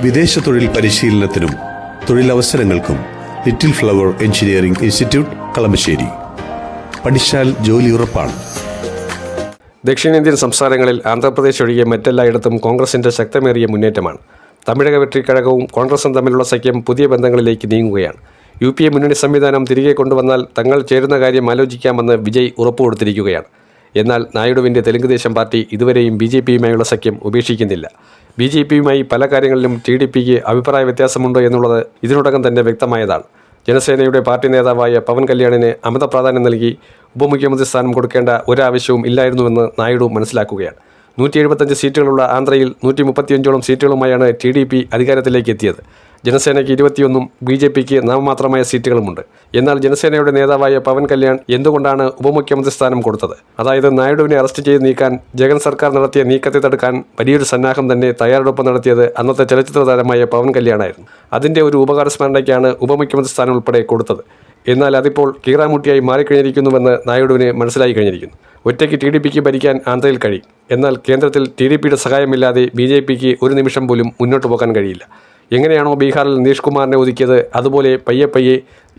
വിദേശ തൊഴിൽ പരിശീലനത്തിനും തൊഴിലവസരങ്ങൾക്കും little flower engineering institute Kalamassery. പഠിച്ചാൽ ജോലി ഉറപ്പാണ്. ദക്ഷിണേന്ത്യൻ സംസ്ഥാനങ്ങളിൽ ആന്ധ്രാപ്രദേശ് ഒഴികെ മറ്റെല്ലായിടത്തും കോൺഗ്രസിന്റെ ശക്തമേറിയ മുന്നേറ്റമാണ്. തമിഴക വെട്രിക്കഴകവും കോൺഗ്രസും തമ്മിലുള്ള സഖ്യം പുതിയ ബന്ധങ്ങളിലേക്ക് നീങ്ങുകയാണ്. UPA മുന്നണി സംവിധാനം തിരികെ കൊണ്ടുവന്നാൽ തങ്ങൾ ചേരുന്ന കാര്യം ആലോചിക്കാമെന്ന് വിജയ് ഉറപ്പുകൊടുത്തിരിക്കുകയാണ്. എന്നാൽ നായിഡുവിൻ്റെ തെലുങ്കുദേശം പാർട്ടി ഇതുവരെയും BJPയുമായുള്ള സഖ്യം ഉപേക്ഷിക്കുന്നില്ല. BJPയുമായി പല കാര്യങ്ങളിലും TDPക്ക് അഭിപ്രായ വ്യത്യാസമുണ്ട് എന്നുള്ളത് ഇതിനോടകം തന്നെ വ്യക്തമായതാണ്. ജനസേനയുടെ പാർട്ടി നേതാവായ പവൻ കല്യാണിന് അമിത പ്രാധാന്യം നൽകി ഉപമുഖ്യമന്ത്രി സ്ഥാനം കൊടുക്കേണ്ട ഒരാവശ്യവും ഇല്ലായിരുന്നുവെന്ന് നായിഡു മനസ്സിലാക്കുകയാണ്. 175 സീറ്റുകളുള്ള ആന്ധ്രയിൽ 135ഓളം സീറ്റുകളുമായാണ് TDP അധികാരത്തിലേക്ക് എത്തിയത്. ജനസേനയ്ക്ക് 21ഉം BJPക്ക് നാമമാത്രമായ സീറ്റുകളുമുണ്ട്. എന്നാൽ ജനസേനയുടെ നേതാവായ പവൻ കല്യാൺ എന്തുകൊണ്ടാണ് ഉപമുഖ്യമന്ത്രി സ്ഥാനം കൊടുത്തത്? അതായത് നായിഡുവിനെ അറസ്റ്റ് ചെയ്ത് നീക്കാൻ ജഗൻ സർക്കാർ നടത്തിയ നീക്കത്തെ തടുക്കാൻ വലിയൊരു സന്നാഹം തന്നെ തയ്യാറെടുപ്പ് നടത്തിയത് അന്നത്തെ ചലച്ചിത്ര താരമായ പവൻ കല്യാണായിരുന്നു. അതിൻ്റെ ഒരു ഉപകാര സ്മരണയ്ക്കാണ് ഉപമുഖ്യമന്ത്രി സ്ഥാനം ഉൾപ്പെടെ കൊടുത്തത്. എന്നാൽ അതിപ്പോൾ കീറാമുട്ടിയായി മാറിക്കഴിഞ്ഞിരിക്കുന്നുവെന്ന് നായിഡുവിന് മനസ്സിലായി കഴിഞ്ഞിരിക്കുന്നു. ഒറ്റയ്ക്ക് TDPക്ക് ഭരിക്കാൻ ആന്ധ്രയിൽ കഴിയും. എന്നാൽ കേന്ദ്രത്തിൽ TDPയുടെ സഹായമില്ലാതെ BJPക്ക് ഒരു നിമിഷം പോലും മുന്നോട്ട് പോകാൻ കഴിയില്ല. എങ്ങനെയാണോ ബീഹാറിൽ നിതീഷ് കുമാറിനെ ഒതുക്കിയത് അതുപോലെ പയ്യെ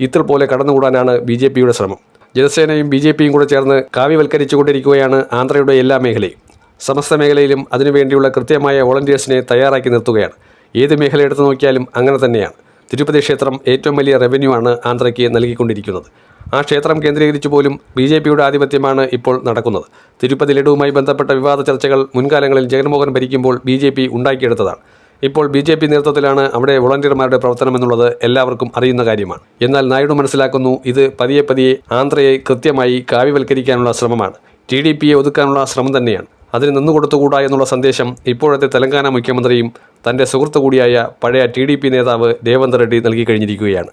ഇത്തൽ പോലെ കടന്നുകൂടാനാണ് BJPയുടെ ശ്രമം. ജനസേനയും BJPയും കൂടെ ചേർന്ന് കാവ്യവൽക്കരിച്ചുകൊണ്ടിരിക്കുകയാണ് ആന്ധ്രയുടെ എല്ലാ മേഖലയും. സമസ്ത മേഖലയിലും അതിനുവേണ്ടിയുള്ള കൃത്യമായ വോളണ്ടിയേഴ്സിനെ തയ്യാറാക്കി നിർത്തുകയാണ്. ഏത് മേഖല എടുത്തു നോക്കിയാലും അങ്ങനെ തന്നെയാണ്. തിരുപ്പതി ക്ഷേത്രം ഏറ്റവും വലിയ റവന്യൂ ആണ് ആന്ധ്രയ്ക്ക് നൽകിക്കൊണ്ടിരിക്കുന്നത്. ആ ക്ഷേത്രം കേന്ദ്രീകരിച്ചു പോലും BJPയുടെ ആധിപത്യമാണ് ഇപ്പോൾ നടക്കുന്നത്. തിരുപ്പതി ലഡുവുമായി ബന്ധപ്പെട്ട വിവാദ ചർച്ചകൾ മുൻകാലങ്ങളിൽ ജഗൻമോഹൻ ഭരിക്കുമ്പോൾ BJP ഉണ്ടാക്കിയെടുത്തതാണ്. ഇപ്പോൾ BJP നേതൃത്വത്തിലാണ് അവിടെ വോളണ്ടിയർമാരുടെ പ്രവർത്തനം എന്നുള്ളത് എല്ലാവർക്കും അറിയുന്ന കാര്യമാണ്. എന്നാൽ നായിഡു മനസ്സിലാക്കുന്നു, ഇത് പതിയെ ആന്ധ്രയെ കൃത്യമായി കാവ്യവൽക്കരിക്കാനുള്ള ശ്രമമാണ്. TDPയെ ഒതുക്കാനുള്ള ശ്രമം തന്നെയാണ്. അതിന് നിന്നുകൊടുത്തുകൂടാ എന്നുള്ള സന്ദേശം ഇപ്പോഴത്തെ തെലങ്കാന മുഖ്യമന്ത്രിയും തൻ്റെ സുഹൃത്തു കൂടിയായ പഴയ TDP നേതാവ് രേവന്ത് റെഡ്ഡി നൽകി കഴിഞ്ഞിരിക്കുകയാണ്.